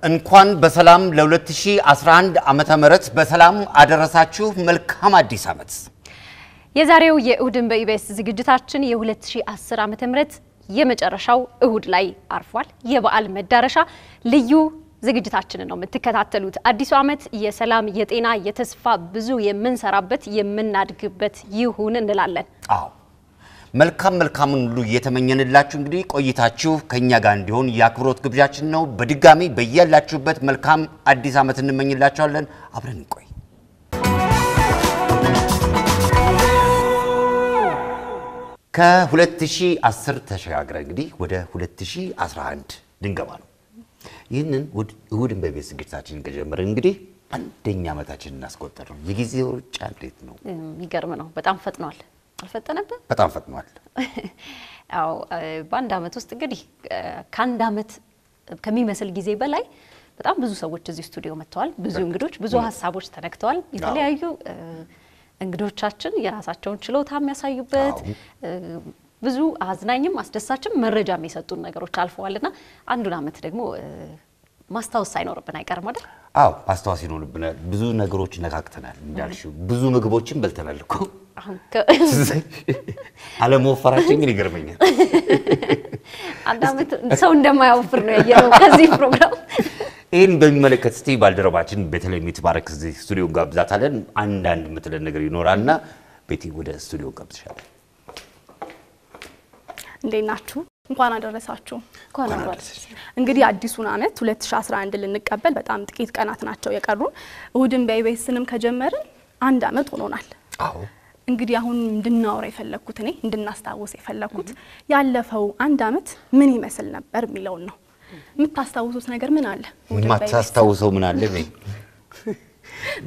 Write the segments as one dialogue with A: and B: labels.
A: እንኳን በሰላም ለ2011 ዓመተ ምህረት በሰላም አደረሳችሁ መልካም አዲስ ዓመት
B: የዛሬው የኡድን በኢቢኤስ ዝግጅታችን የ2010 ዓመተ ምህረት የመጨረሻው እሁድ ላይ አርፏል የበዓል መዳረሻ ልዩ ዝግጅታችንን ነው የምትከታተሉት አዲሱ ዓመት የሰላም የጤና የተስፋ ብዙ የምንሰራበት የምናድግበት ይሁን እንላለን
A: አዎ መልካም ሁሉ እየተመኘንላችሁ እንግዲህ ቆይታችሁ ከኛ ጋር እንዲሆን ያክብሮት ግብዣችን ነው በድጋሚ በእያላችሁበት መልካም አዲስ ዓመት እንመኝላችኋለን አብረን እንቆይ ከ2010 ተሸጋግረ እንግዲህ ወደ 2011 ድንገባ ነው ይህንን እሁድን በኢቢኤስ ዝግጅታችን ከጀመርን እንግዲህ አንደኛ ዓመታችንን እናስቆጠር ነው የጊዜው ሩጫ እንዴት ነው
B: የሚገርም ነው በጣም ፈጥኗል አልፈጠነብህ
A: በጣም ፈጥኗል
B: አው በአንድ ዓመት ውስጥ እንግዲህ ከአንድ ዓመት ከሚመስል ጊዜ በላይ በጣም ብዙ ሰዎች እዚህ ስቱዲዮ መጥተዋል ብዙ እንግዶች ብዙ ሐሳቦች ተነክተዋል የተለያዩ እንግዶቻችን የራሳቸውን ችሎታ የሚያሳዩበት ብዙ አዝናኝም አስደሳችም መረጃ የሚሰጡን ነገሮች አልፈዋልና አንዱን ዓመት ደግሞ ማስታወስ ሳይኖርብን አይቀርም አይደል
A: አው ማስታወስ ይኖርብናል ብዙ ነገሮች ነካክተናል እንዳልሽው ብዙ ምግቦችን በልተናል እኮ አለመወፈራችን ግን ይገርመኛል
B: አንድ ዓመት ሰው እንደማያወፍር ነው ያየው ከዚህ ፕሮግራም
A: ይሄን በሚመለከት እስቲ ባልደረባችን በተለይ ምትባረክ እዚህ ስቱዲዮ ጋብዛታለን አንዳንድ ምትለን ነገር ይኖራልና ቤቲ ወደ ስቱዲዮ ጋብዝሻለሁ
C: እንደናችሁ እንኳን አደረሳችሁ እንግዲህ አዲሱን ዓመት 2011 ልንቀበል በጣም ጥቂት ቀናት ናቸው የቀሩን እሁድን በኢቢኤስንም ከጀመርን አንድ ዓመት ሆኖናል
A: አዎ እንግዲህ
C: አሁን እንድናወራ የፈለኩት እኔ እንድናስታውስ የፈለኩት ያለፈው አንድ ዓመት ምን ይመስል ነበር የሚለው ነው የምታስታውሱት ነገር ምን አለ
A: ማታስታውሰው ምን አለ ነው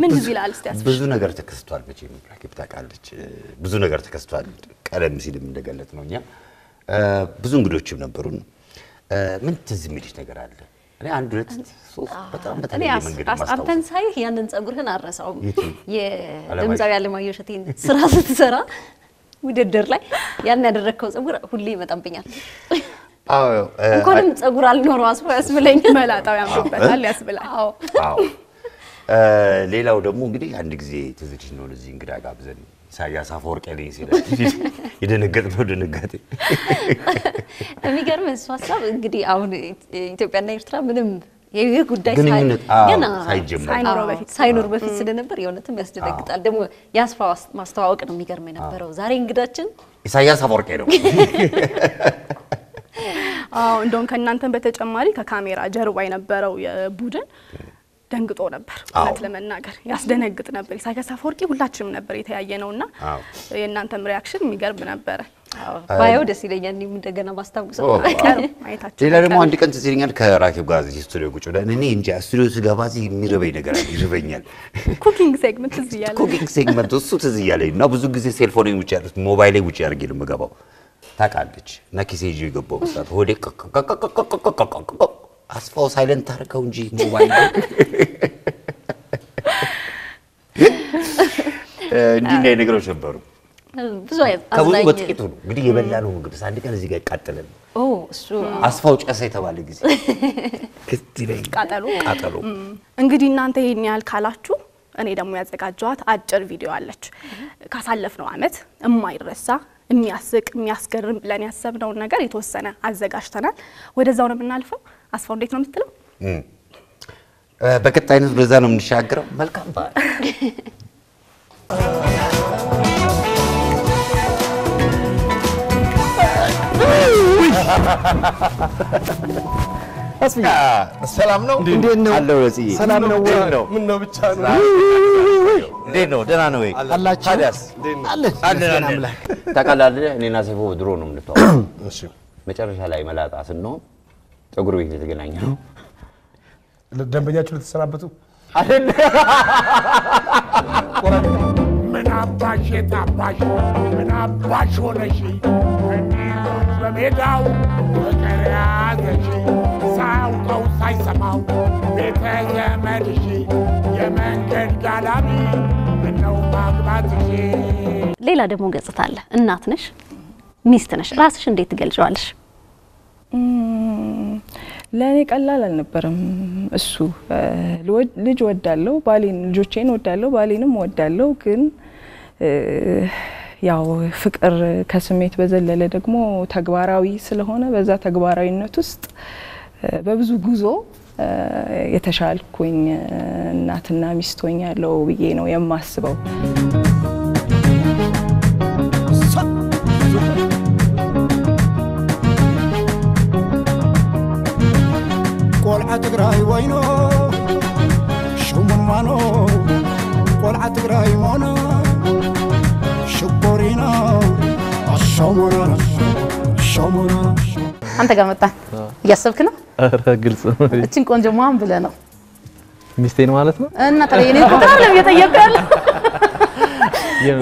C: ምን ይላል እስቲ
A: ብዙ ነገር ተከስቷል በቼም ታውቃለች ብዙ ነገር ተከስቷል ቀለም ሲልም እንደገለጽነውኛ ብዙ እንግዶችም ነበሩን ምን ትዝ የሚልሽ ነገር አለ እኔ አንድ ሁለት ሶስት በጣም በተለየ መንገድ ማስታወስ
B: አንተን ሳይ ያንን ጸጉርህን አረሳው የድምጻዊ አለማየሁ ሸቴን ስራ ስትሰራ ውድድር ላይ ያን ያደረከው ጸጉር ሁሌ ይመጣብኛል
A: አዎ
B: እንኳንም ጸጉር አልኖረው ያስብለኝ
C: መላጣው ያምርበታል ያስብላል
A: አዎ ሌላው ደግሞ እንግዲህ አንድ ጊዜ ትዝች ነው ለዚህ እንግዳ ጋብዘን ኢሳያስ አፈወርቅ ያለኝ ሲል የደነገጥነው ድንጋጤ
B: የሚገርም እሱ ሐሳብ እንግዲህ አሁን ኢትዮጵያና ኤርትራ ምንም የጉዳይ ሳይኖር በፊት ስለነበር የሆነትም ያስደነግጣል ደግሞ ያስፋው ማስተዋወቅ ነው የሚገርም የነበረው ዛሬ እንግዳችን
A: ኢሳያስ አፈወርቅ ነው
C: እንደውም ከእናንተም በተጨማሪ ከካሜራ ጀርባ የነበረው የቡድን ደንግጦ ነበር ማለት ለመናገር ያስደነግጥ ነበር ኢሳያስ አፈወርቅ ሁላችንም ነበር የተያየነውና የእናንተም ሪአክሽን የሚገርም ነበር
B: ባየው ደስ ይለኛል እንደገና ማስታወሰው
C: አይታችሁ
A: ሌላ ደግሞ አንድ ቀን ትዝልኛል ከራኬብ ጋር እዚህ ስቱዲዮ ቁጭ ብለን እኔ እንጃ ስቱዲዮ ስገባ እዚህ የሚረበኝ ነገር ይርበኛል
C: ኩኪንግ ሴግመንት ትዝ ይያለኝ
A: ኩኪንግ ሴግመንት እሱ ትዝ ይያለኝ እና ብዙ ጊዜ ሴልፎኔን ውጪ ያሉት ሞባይሌ ውጪ አድርጌ ነው የምገባው ታውቃለች እና ኪሴ ይዤ ገባው ሰዓት ሆዴ አስፋው ሳይለንት አድርገው እንጂ ሞባይል እንዲህ ነገሮች ነበሩ
B: ብዙ
A: ከብዙ በጥቂቱ ነው እንግዲህ የበላነው ምግብ አንድ ቀን እዚህ ጋር ይቃጠላል
B: እሱ
A: አስፋው ጨሰ የተባለ ጊዜ ክትለኝ ቃጠሎ
C: እንግዲህ እናንተ ይሄን ያህል ካላችሁ እኔ ደግሞ ያዘጋጀዋት አጭር ቪዲዮ አለች ካሳለፍነው ዓመት የማይረሳ የሚያስቅ የሚያስገርም ብለን ያሰብነው ነገር የተወሰነ አዘጋጅተናል ወደዛው ነው የምናልፈው አስፋው እንዴት ነው የምትለው
A: በቀጣይነት በዛ ነው የምንሻገረው መልካም ባል
D: አስፊያ ሰላም ነው
A: እንዴት ነው አለው ለሲ
D: ሰላም ነው ምን ነው ብቻ ነው
A: እንዴት ነው ደህና ነው ወይ
D: አላችሁ
A: ታዲያስ
D: አለን
A: ታውቃለህ እኔና ሰይፎ ድሮ ነው የምንተዋው እሺ መጨረሻ ላይ መላጣ ስንሆን ፀጉር ቤት የተገናኘው
D: ደንበኛችሁ ልትሰናበቱ
A: አይደል
E: ምን አባሽ የታባሽ ምን አባሽ ሆነሽ በሜዳው ፍቅር ያዘሽ ሳያውቀው ሳይሰማው ቤተ ዘመድሽ የመንገድ ጋላቢ ምነው ማግባትሽ
B: ሌላ ደግሞ ገጽታ አለ እናት ነሽ ሚስት ነሽ ራስሽ እንዴት ትገልጫለሽ
F: ለኔ ቀላል አልነበረም እሱ ልጅ ወዳለው ባሌን ልጆቼን ወዳለው ባሌንም ወዳለው ግን ያው ፍቅር ከስሜት በዘለለ ደግሞ ተግባራዊ ስለሆነ በዛ ተግባራዊነት ውስጥ በብዙ ጉዞ የተሻልኩኝ እናትና ሚስት ሆኛለሁ ብዬ ነው የማስበው
G: ቆልዓ ትግራይ ወይኖ ሽሙን ማኖ ቆልዓ ትግራይ ሞኖ ሽቦሪና አሻሙና
H: አንተ ጋር መጣ እያሰብክ ነው
I: አረ ግልጽ ነው
H: እቺን ቆንጆ ማን ብለህ ነው
I: ሚስቴን ማለት ነው
H: እና ታዲያ እኔ ቁጥር ነው እየጠየቀው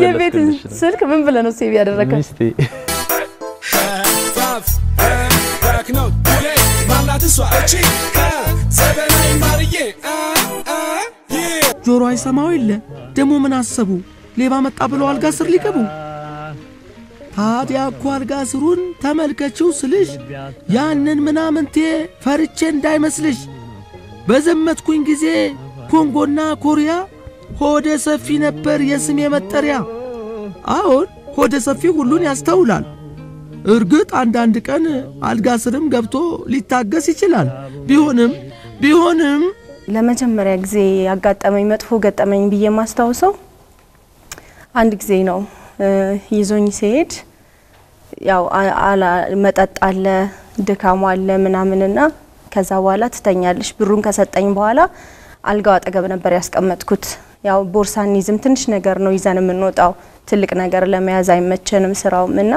H: የቤት ስልክ ምን ብለህ ነው ሴቭ ያደረከው
I: ሚስቴ
J: ጆሮ አይሰማው የለ ደሞ ምን አሰቡ ሌባ መጣ ብለው አልጋ ስር ሊገቡ ታዲያ እኮ አልጋ ስሩን ተመልከችው ስልሽ ያንን ምናምንቴ ፈርቼ እንዳይመስልሽ በዘመትኩኝ ጊዜ ኮንጎና ኮሪያ ሆደ ሰፊ ነበር የስሜ መጠሪያ አሁን ሆደ ሰፊ ሁሉን ያስተውላል እርግጥ አንዳንድ ቀን አልጋ ስርም ገብቶ ሊታገስ ይችላል ቢሆንም
C: ለመጀመሪያ ጊዜ ያጋጠመኝ መጥፎ ገጠመኝ ብዬ ማስታውሰው አንድ ጊዜ ነው ይዞኝ ሲሄድ ያው መጠጥ አለ ድካሙ አለ ምናምንና ከዛ በኋላ ትተኛለሽ ብሩን ከሰጠኝ በኋላ አልጋው አጠገብ ነበር ያስቀመጥኩት ያው ቦርሳን ይዝም ትንሽ ነገር ነው ይዘን የምንወጣው ትልቅ ነገር ለመያዝ አይመቸንም ስራውምና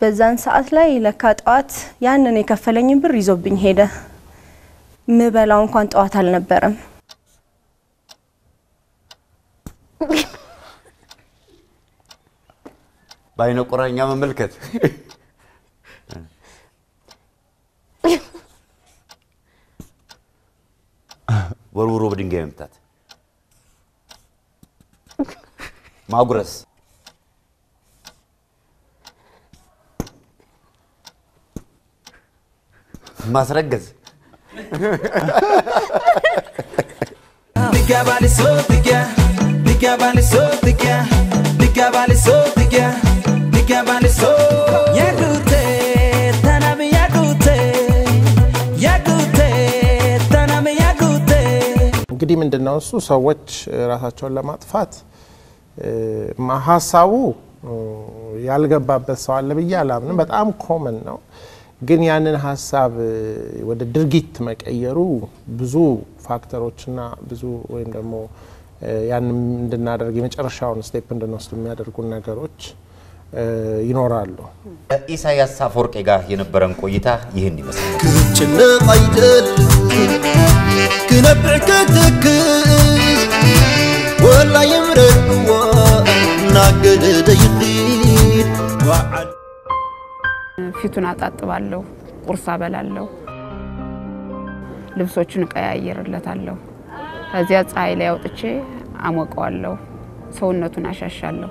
C: በዛን ሰዓት ላይ ለካጣት ያንን የከፈለኝ ብር ይዞብኝ ሄደ ምበላው እንኳን ጧት አልነበረም
A: ባይነ ቁራኛ መመልከት ወርውሮ በድንጋይ መምታት ማጉረስ ማስረገዝ
D: እንግዲህ ምንድነው እሱ ሰዎች ራሳቸውን ለማጥፋት ሐሳቡ ያልገባበት ሰው አለ በያላምን በጣም ኮመን ነው ግን ያንን ሐሳብ ወደ ድርጊት መቀየሩ ብዙ ፋክተሮችና ብዙ ወይም ደግሞ ያን እንድናደርግ የመጨረሻውን ስቴፕ እንድንወስድ የሚያደርጉ ነገሮች ይኖራሉ
A: ኢሳያስ አፈወርቂ ጋር የነበረን ቆይታ ይሄን ይመስላል
G: كنت قيدل كنبعك تكز ولا يمرق وناقد ديقين وعد
H: ፊቱን አጣጥባለሁ ቁርስ አበላለሁ ልብሶቹን ቀያየርለታለሁ ከዚያ ፀሐይ ላይ አውጥቼ አሞቀዋለሁ ሰውነቱን አሻሻለሁ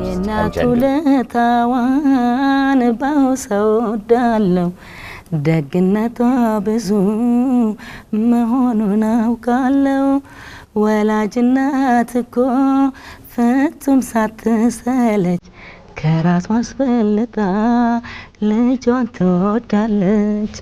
K: የናቱ ለታዋን ባውሰው ዳለው ደግነቷ ብዙ መሆኑን አውቃለሁ ወላጅናት እኮ ፍጹም ሳትሰለች ከራሷ አስፈልጣ ልጇን ትወዳለች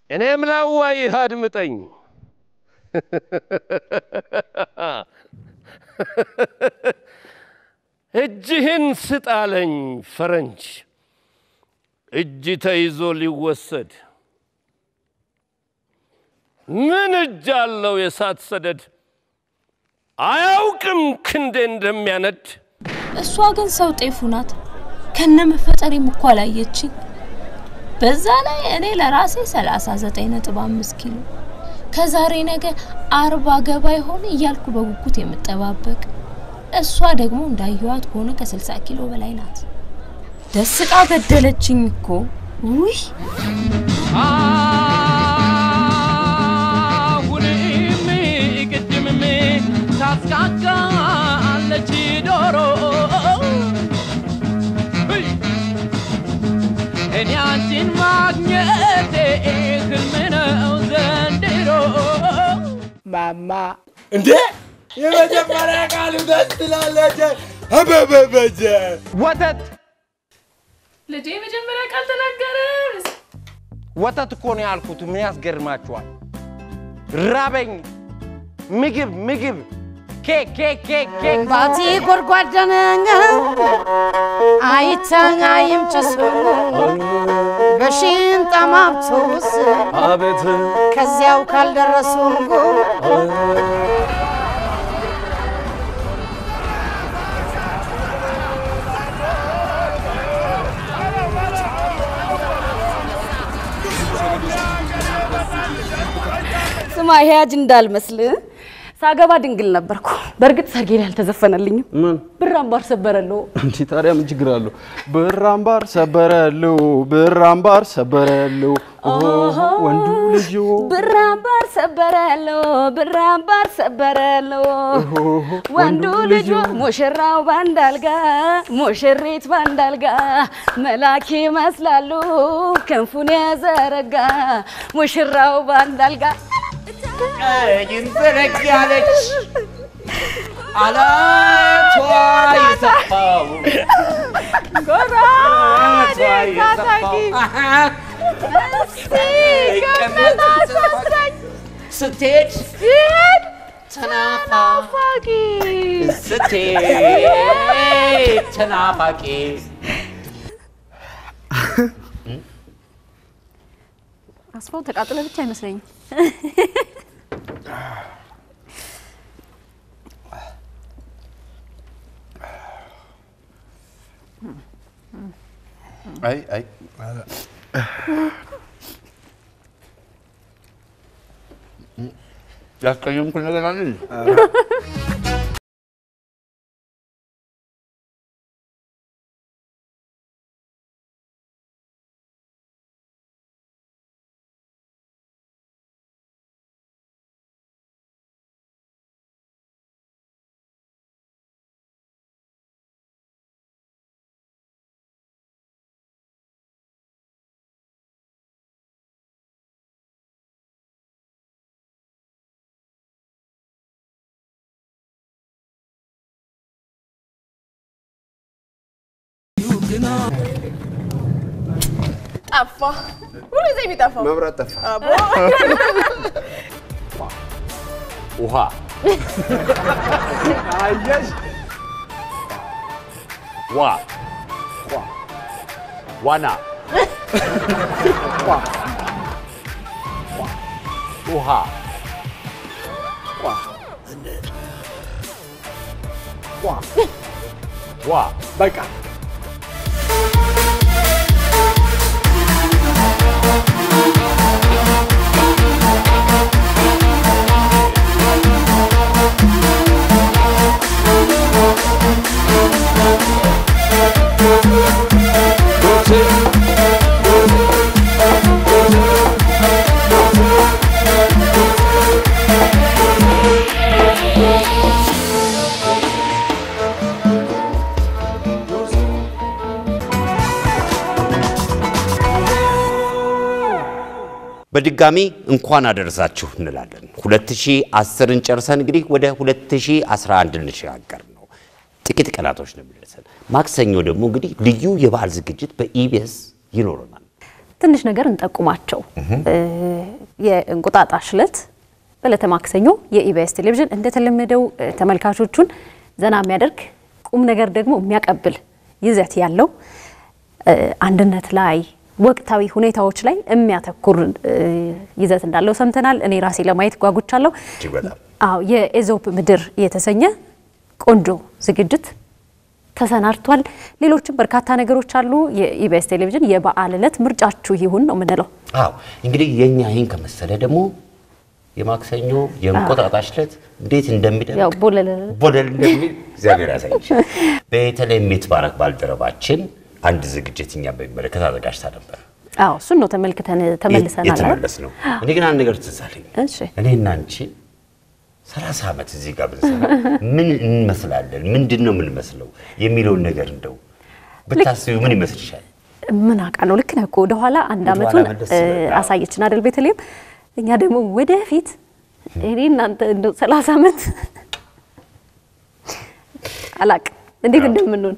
L: እኔም ላዋይ አድምጠኝ እጅህን ስጣለኝ ፈረንጅ እጅ ተይዞ ሊወሰድ ምን እጅ አለው የሳት ሰደድ አያውቅም ክንዴ እንደሚያነድ
M: እሷ ግን ሰው ጤፉ ናት ከነ መፈጠሬም እኮ አላየችኝ በዛ ላይ እኔ ለራሴ 39.5 ኪሎ ከዛሬ ነገ 40 ገባ ይሆን እያልኩ በጉጉት የምጠባበቅ እሷ ደግሞ እንዳይዋት ሆነ ከ60 ኪሎ በላይ ናት ደስቃ ገደለችኝ እኮ ውይ
N: ሁሌም ቅድምም ታስቃቃለች ዶሮ እኔ አንቺን ማግኘቴ ህልም ነው ዘንድሮ
E: ማማ እንዴ የመጀመሪያ ቃሉ ደስ ትላለች አበበበጀ
N: ወተት
O: ልጄ የመጀመሪያ ቃል ተናገረ
N: ወተት እኮ ነው ያልኩት ምን ያስገርማችኋል ራበኝ ምግብ ኬክ
K: ባቲ ጎርጓደነኛ አይታኛይም ጭሱ በሽንጣ ማብቶስ
I: አቤት
K: ከዚያው ካልደረሱ
P: ስማ ይሄ አጅ እንዳልመስል ሳገባ ድንግል ነበርኩ በርግጥ ሰርጌ ላይ አልተዘፈነልኝም
I: ምን
P: ብር አምባር ሰበረለው
I: እንዴ ታዲያ ምን ችግር አለው ብር አምባር ሰበረለው ወንዱ ልጅ
P: ብር አምባር ሰበረለው ወንዱ ልጅ ሙሽራው ባንዳልጋ ሙሽሪት ባንዳልጋ መላኪ መስላሉ ክንፉን የዘረጋ ሙሽራው ባንዳልጋ
N: ይንዘረጋለች አላቷ ይሰፋው
P: ጎራዴ ካታቂ ከመታሳስረኝ
N: ስትሄድ
P: ተናፋቂ
N: ስትሄድ ተናፋቂ
B: አስፋው ተቃጥለ ብቻ አይመስለኝም
A: አይ ያስቀየምኩ ነገር አለ
C: ጠፋ ሁሉ ጊዜ ቢጠፋው
A: መብራት ጠፋ
C: አቦ
A: ውሃ አየሽ ዋና ውሃ በቃ በድጋሚ እንኳን አደረሳችሁ እንላለን 2010ን ጨርሰን እንግዲህ ወደ 2011 እንሻገር ነው ጥቂት ቀናቶች ነው የሚደርሰን ማክሰኞ ደግሞ እንግዲህ ልዩ የበዓል ዝግጅት በኢቢኤስ ይኖርናል
B: ትንሽ ነገር እንጠቁማቸው የእንቁጣጣሽ ዕለት በዕለተ ማክሰኞ የኢቢኤስ ቴሌቪዥን እንደተለመደው ተመልካቾቹን ዘና የሚያደርግ ቁም ነገር ደግሞ የሚያቀብል ይዘት ያለው አንድነት ላይ ወቅታዊ ሁኔታዎች ላይ የሚያተኩር ይዘት እንዳለው ሰምተናል እኔ ራሴ ለማየት ጓጉቻለሁ አዎ የኤዞፕ ምድር የተሰኘ ቆንጆ ዝግጅት ተሰናድቷል። ሌሎችም በርካታ ነገሮች አሉ። የኢቢኤስ ቴሌቪዥን የበዓል ዕለት ምርጫችሁ ይሁን ነው የምንለው።
A: አዎ እንግዲህ የኛ ይሄን ከመሰለ ደግሞ የማክሰኞ የእንቁጣጣሽ ዕለት እንዴት እንደሚደምቅ
B: ያው
A: ቦለል እንደሚል እግዚአብሔር ያሳይሽ። በተለይም የተባረክ ባልደረባችን አንድ ዝግጅት እኛ በሚመለከት አዘጋጅታ ነበር።
B: አዎ እሱን ነው ተመልሰናል።
A: የተመለስ ነው። እኔ ግን አንድ ነገር ትዝ አለኝ።
B: እሺ
A: እኔና አንቺ 30 ዓመት እዚህ ጋር ብንሰራ ምን እንመስላለን? ምንድነው ምን መስለው የሚለውን ነገር እንደው ብታስቢው ምን ይመስልሻል?
B: ምን አውቃለሁ። ልክ ነህ እኮ ወደ ኋላ አንድ አመቱን አሳየችን አይደል ቤተልሔም? እኛ ደግሞ ወደፊት እኔ እናንተ እንደው 30 ዓመት አላቅም እንዴት እንደምንሆን።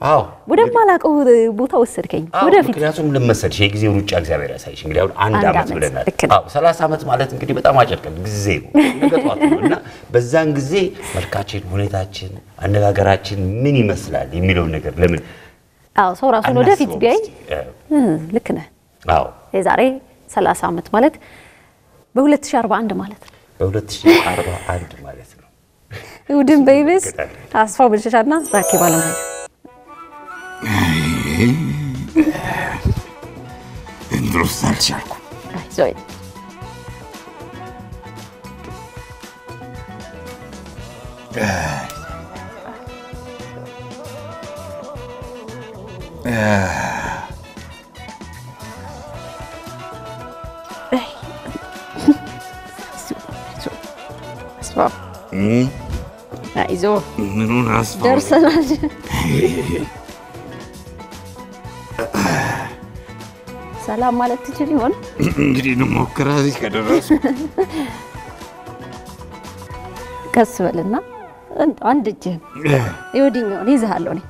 A: አዎ
B: ወደ ማላቀው ቦታ ወሰድከኝ ወደፊት።
A: ምክንያቱም ለመሰልሽ የጊዜው ሩጫ እግዚአብሔር ያሳይሽ። እንግዲህ አሁን አንድ አመት ብለናል። አዎ 30 ዓመት ማለት እንግዲህ በጣም አጭር ጊዜ ነው ነገቷት ነውና በዛን ጊዜ መልካችን፣ ሁኔታችን፣ አነጋገራችን ምን ይመስላል የሚለው ነገር ለምን
B: አዎ ሰው ራሱን ወደፊት ቢያይ ልክ ነህ።
A: አዎ
B: የዛሬ 30 ዓመት ማለት በ2041 ማለት ነው።
A: በ2041 ማለት ነው።
B: እሑድን በኢቢኤስ አስፋው ብልሽሻና ዛኪ ባለሙያ
E: እንድሮስ አልቻልኩም።
B: ዞይ አስፋው አይዞ
E: ምኑን አስፋው
B: ደርሰናል። ሰላም ማለት ትችል ይሆን?
E: እንግዲህ እንሞክራ እዚህ ከደረሱ
B: ቀስ በልና አንድ እጅህን ይወዲኛውን ይዘሃለሁ። እኔ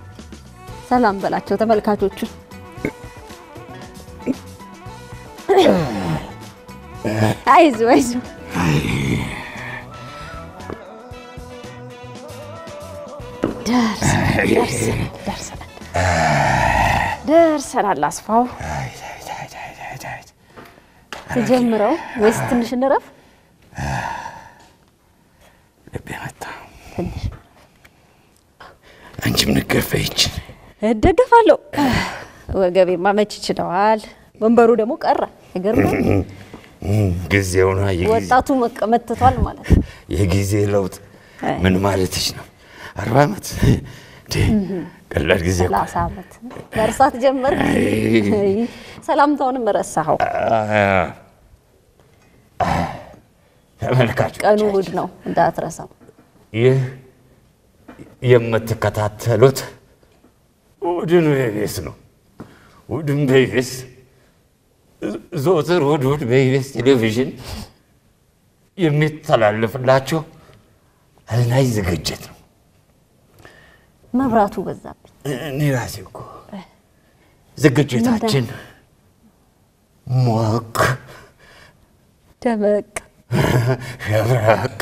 B: ሰላም በላቸው ተመልካቾቹን። አይዞ አይዞ ደርሰናል። አስፋው ተጀምረው ወይስ ትንሽ እንረፍ?
E: ልቤ መታ።
B: ትንሽ
E: አንቺም ንገፈይች።
B: እደገፋለሁ። ወገቤማ መች ይችለዋል። ወንበሩ ደግሞ ቀረ። አይገርምም?
E: ጊዜው ነው።
B: ወጣቱ መቀመጥቷል ማለት ነው።
E: የጊዜ ለውጥ ምን ማለትሽ ነው? 40 ዓመት ቀላል ጊዜ እኮ
B: 30 ዓመት መርሳት ጀመርክ። ሰላምታውንም ረሳኸው።
A: ተመልካቾች
B: ቀኑ እሑድ ነው እንዳትረሳው።
A: ይህ የምትከታተሉት እሑድን በኢቢኤስ ነው። እሑድን በኢቢኤስ ዘወትር እሑድ በኢቢኤስ ቴሌቪዥን የሚተላለፍላችሁ አዝናኝ ዝግጅት ነው።
B: መብራቱ በዛብኝ።
A: እኔ ራሴ እኮ ዝግጅታችን ሞቅ
B: ደመቅ
A: ሸብረቅ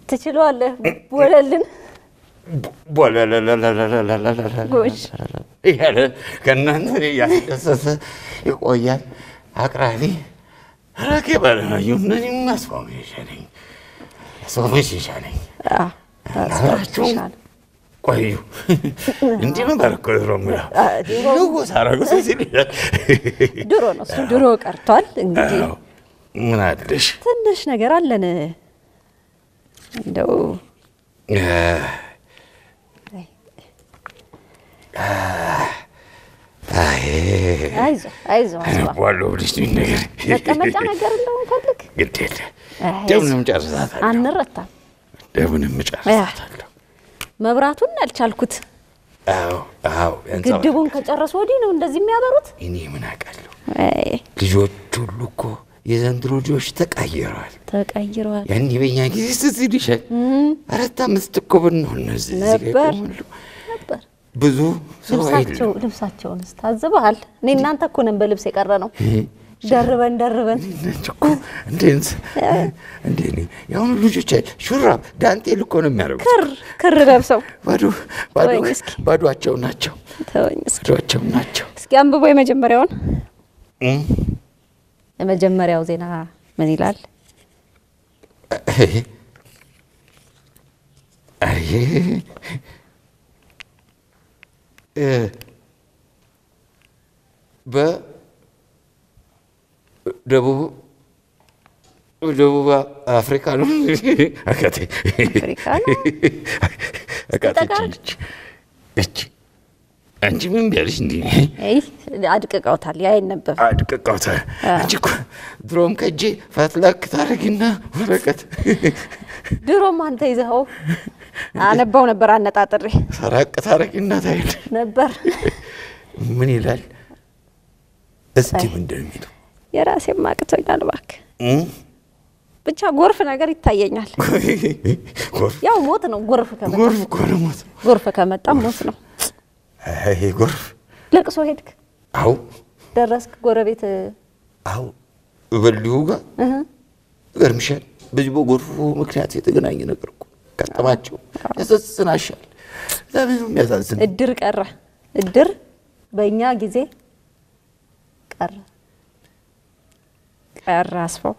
B: ትችላለህ። ወለልን ጎሽ
A: እያለ ከእናንተ እያስደሰተ ይቆያል። አቅራቢ ረኬብ አለማየሁ ነኝ። አስፋውሜሽ ነኝ። ይሻለኝ። አብራችሁም ቆዩ። እንዲህ ነበር እኮ ድሮ የምለው። ንጉሥ አደረገው ሲል
B: ድሮ ነው እሱ። ድሮ ቀርቷል። እንግዲህ
A: ምን አለሽ?
B: ትንሽ ነገር አለን እንደው አይዞህ
A: ዋለው ብለሽ ነገር
B: መቀመጫ ነገር እንደውም ፈልግ።
A: ግድ የለ ደምንም ጨርሳታለሁ።
B: አንረታም።
A: ደምንም ጨርሳታለሁ።
B: መብራቱን አልቻልኩት።
A: አዎ
B: ግድቡን ከጨረሱ ወዲህ ነው እንደዚህ የሚያበሩት።
A: እኔ ምን አውቃለሁ። ልጆች ሁሉ እኮ የዘንድሮ ልጆች ተቀይረዋል። ያኔ በእኛ ጊዜ ስትል ይሻል 4 5 እኮ ብንሆን እዚህ
B: ነበር
A: ብዙ ሰው አይደለም።
B: ልብሳቸውን ታዝበሃል? እኔ እናንተ እኮ ነን በልብስ የቀረ ነው። ደርበን
A: እኮ እንዴት ያሁኑ ልጆች ሹራብ ዳንቴል እኮ ነው የሚያደርጉት።
B: ክር ለብሰው
A: ባዶአቸው ናቸው። ባዶአቸው ናቸው።
B: እስኪ አንብቦ የመጀመሪያው ዜና ምን ይላል?
E: በደቡብ አፍሪካ ነው አካቴ
B: አፍሪካ ነው
E: አካቴ እቺ አንቺ ምን ቢያለሽ እንዴ?
B: አይ አድቅቀውታል። ያይ ነበር
E: አድቅቀውታል። አንቺ እኮ ድሮም ከጄ ፈትለክ ታረጊና ወረቀት
B: ድሮም አንተ ይዘኸው አነባው ነበር አነጣጥሬ
E: ሰራቅ ታረጊና ታይል
B: ነበር።
E: ምን ይላል እስቲ ምንድነው የሚለው?
B: የራሴ ማቅቶኛል እባክህ ብቻ ጎርፍ ነገር ይታየኛል። ያው ሞት ነው ጎርፍ ከመጣ
E: ጎርፍ እኮ ነው ሞት።
B: ጎርፍ ከመጣ ሞት ነው።
E: አይ ጎርፍ
B: ለቅሶ ሄድክ?
E: አው
B: ደረስክ ጎረቤት?
E: አው በልዩ ጋር ገርምሻል። በዚህ በጎርፉ ምክንያት የተገናኘ ነገር እኮ ከተማቸው ያሳዝናሻል። ለምን ነው የሚያሳዝን?
B: እድር ቀረ። እድር በእኛ ጊዜ ቀረ አስፋው።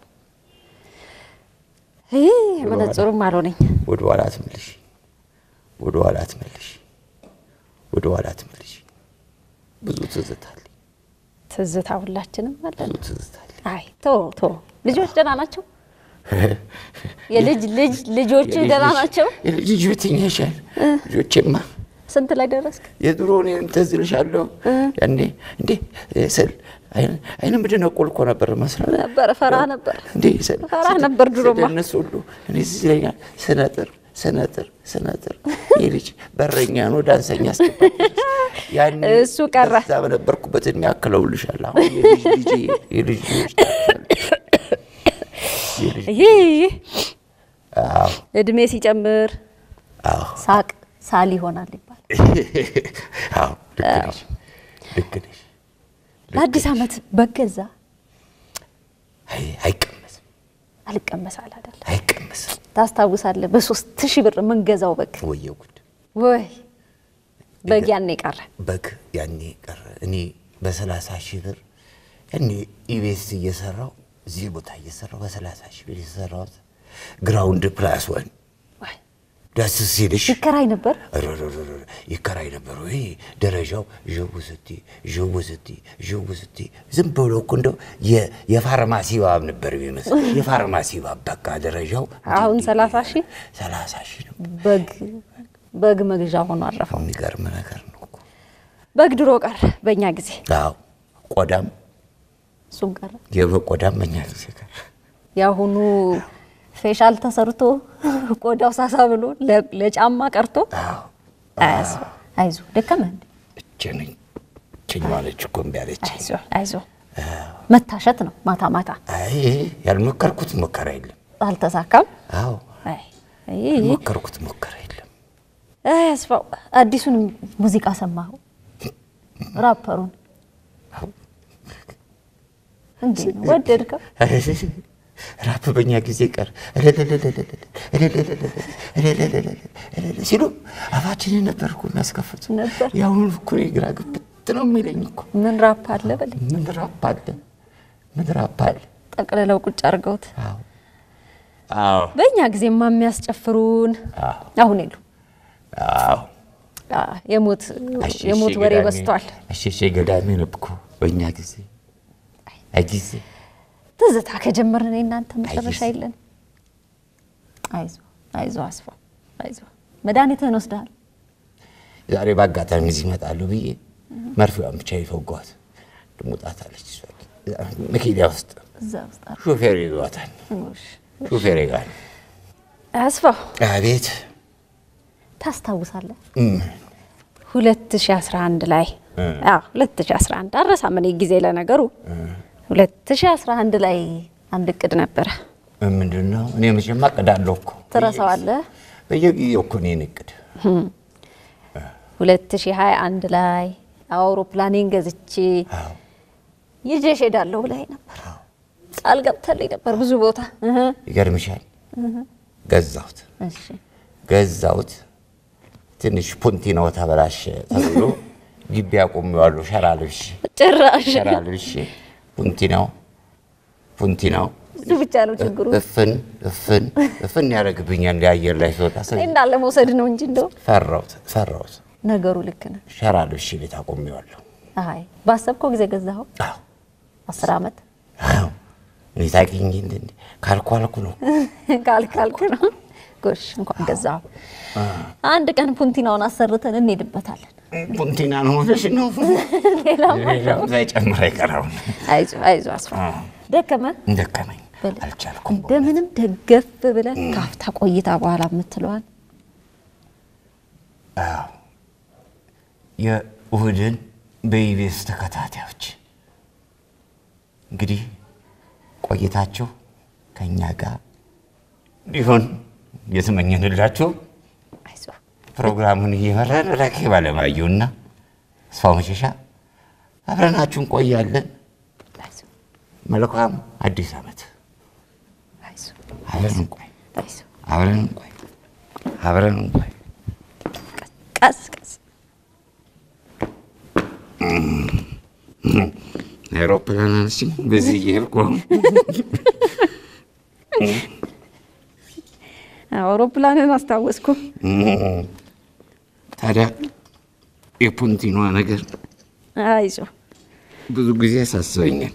B: መነጽሩም አልሆነኝ።
E: ወደ ኋላ አትመልሽ፣ ወደ ኋላ አትመልሽ፣ ወደ ኋላ አትመልሽ። ብዙ ትዝታል።
B: ትዝታ ሁላችንም አለን።
E: ብዙ ትዝታል።
B: አይ ቶ ልጆች ደህና ናቸው? የልጅ ልጆች ደህና ናቸው?
E: የልጅ ቤትኛሻል ልጆችማ
B: ስንት ላይ ደረስክ?
E: የድሮ እኔን ትዝ ይልሻለሁ። ያኔ እንዴ ስል አይነ ምንድነው ቆልኮ ነበር መስራት
B: ነበር። ፈራ ነበር
E: እንዴ ስል
B: ፈራ ነበር ድሮማ።
E: እነሱ ሁሉ እኔ እዚህ ላይ ስነጥር የልጅ በረኛ ነው ዳንሰኛ አስገባኝ። ያኔ
B: እሱ ቀረ።
E: እዛ በነበርኩበት እድሜ አክለውልሻል። አሁን የልጅ
B: እድሜ ሲጨምር ሳቅ ሳል ይሆናል ይባላል።
E: አዎ ልክ ነሽ።
B: ለአዲስ ዓመት በገዛ
E: አይቀመስም።
B: አልቀመሳል አይደል?
E: አይቀመስም።
B: ታስታውሳለህ? በ3000 ብር የምንገዛው በግ
E: ወየው ጉድ
B: ወይ በግ ያኔ ቀረ።
E: በግ ያኔ ቀረ። እኔ በ30,000 ብር ያኔ ኢቢኤስ እየሰራው እዚህ ቦታ እየሰራው በ30,000 ብር የሰራሁት ግራውንድ ፕላስ 1 ደስ ሲልሽ
B: ይከራይ ነበር።
E: ይከራይ ነበር ወይ ደረጃው ጆቡስቲ ዝም ብሎ እኮ እንደው የፋርማሲ ባብ ነበር የሚመስል የፋርማሲ ባብ በቃ ደረጃው።
B: አሁን 30,000
E: ነው
B: በግ መግዣ ሆኖ አረፈው።
E: የሚገርም ነገር ነው እኮ
B: በግ ድሮ ቀረ በእኛ ጊዜ።
E: አዎ ቆዳም
B: እሱም ቀረ።
E: የቆዳም በእኛ ጊዜ ቀረ።
B: ያሁኑ ፌሻል ተሰርቶ ቆዳው ሳሳ ብሎ ለጫማ ቀርቶ አይዞ ደከመ እንዴ?
E: እቺ ማለት እኮ እምቢ አለች።
B: አይዞ መታሸት ነው ማታ ማታ።
E: አይ ያልሞከርኩት ሙከራ የለም።
B: አልተሳካም።
E: አዎ
B: አይ
E: ያልሞከርኩት ሙከራ የለም።
B: አስፋው አዲሱን ሙዚቃ ሰማሁ? ራፐሩን እንዴ ወደድከው?
E: ራፕ በእኛ ጊዜ ቀር ሲሉ አፋችንን ነበርኩ እናስከፍቱ
B: ነበር።
E: ያሁን እኮ ግራ ግብት ነው የሚለኝ እኮ።
B: ምን ራፕ አለ በል?
E: ምን ራፕ አለ?
B: ጠቅልለው ቁጭ አድርገውት።
E: አዎ
B: በእኛ ጊዜማ የሚያስጨፍሩን አሁን የሉ።
E: አዎ
B: የሞት ወሬ በዝቷል።
E: እሺ ገዳሜ ነብኩ በእኛ ጊዜ አይጊዜ
B: ትዝታ ከጀመርን እናንተ መጨረሻ የለን። አይዞ አስፋው አይዞ። መድኃኒትህን ወስደሃል?
E: ዛሬ ባጋጣሚ እዚህ እመጣለሁ ብዬ መርፌዋን ብቻ ይፈጓት ድሙጣታለች። እሷ መኪና ውስጥ ሾፌር ይዟታል። ሾፌር ጋር
B: አስፋው
E: አቤት።
B: ታስታውሳለህ 2011 ላይ 2011 አረሳም እኔ ጊዜ ለነገሩ 2011 ላይ አንድ እቅድ ነበረ።
E: ምንድነው? እኔ መቼም አቅዳለሁ እኮ።
B: ትረሳዋለህ?
E: በየጊዜው እኮ እኔን እቅድ
B: 2021 ላይ አውሮፕላኔን ገዝቼ ይዤሽ እሄዳለሁ ብለኸኝ ነበር። ቃል ገብተልኝ ነበር ብዙ ቦታ።
E: ይገርምሻል ገዛሁት።
B: እሺ
E: ገዛሁት። ትንሽ ፑንቲ ነው ተበላሽ ተብሎ ግቢ አቆሜዋለሁ። ሸራ ልብሼ
B: ጭራሽ
E: ፑንቲ ነው
B: እሱ ብቻ ነው ችግሩ።
E: እፍን ያደርግብኛል የአየር ላይ ስወጣ።
B: እንዳለ መውሰድ ነው እንጂ እንደው
E: ፈራሁት።
B: ነገሩ ልክ ነህ።
E: ሸራሉ እሺ ቤት አቆሜዋለሁ።
B: አይ ባሰብከው ጊዜ ገዛኸው?
E: አዎ
B: 10 ዓመት።
E: አዎ እኔ ታውቂኝ እንዴ ካልኳልኩ ነው
B: ነው። ጎሽ እንኳን ገዛኸው። አንድ ቀን ፑንቲናውን አሰርተን እንሄድበታለን።
E: ፑንቲና ነው ወደሽ ነው ሌላው ሳይጨምር አይቀርም።
B: አይዞህ አስፋ ደከመኝ
E: አልቻልኩም።
B: እንደምንም ደገፍ ብለህ ካፍታ ቆይታ በኋላ የምትለዋል።
E: አዎ የእሁድን በኢቢኤስ ተከታታዮች እንግዲህ ቆይታችሁ ከኛ ጋር ቢሆን የተመኘንላችሁ ፕሮግራሙን እየመራን ረኬብ አለማየሁና አስፋው መሸሻ አብረናችሁ እንቆያለን። መልካም አዲስ ዓመት። አብረን እንቆይ።
B: ቀስ
E: አውሮፕላን አንቺ በዚህ እየሄድኩ
B: አውሮፕላንን አስታወስኩ።
E: ታዲያ የፑንቲኗ ነገር
B: አይዞህ
E: ብዙ ጊዜ ያሳስበኛል።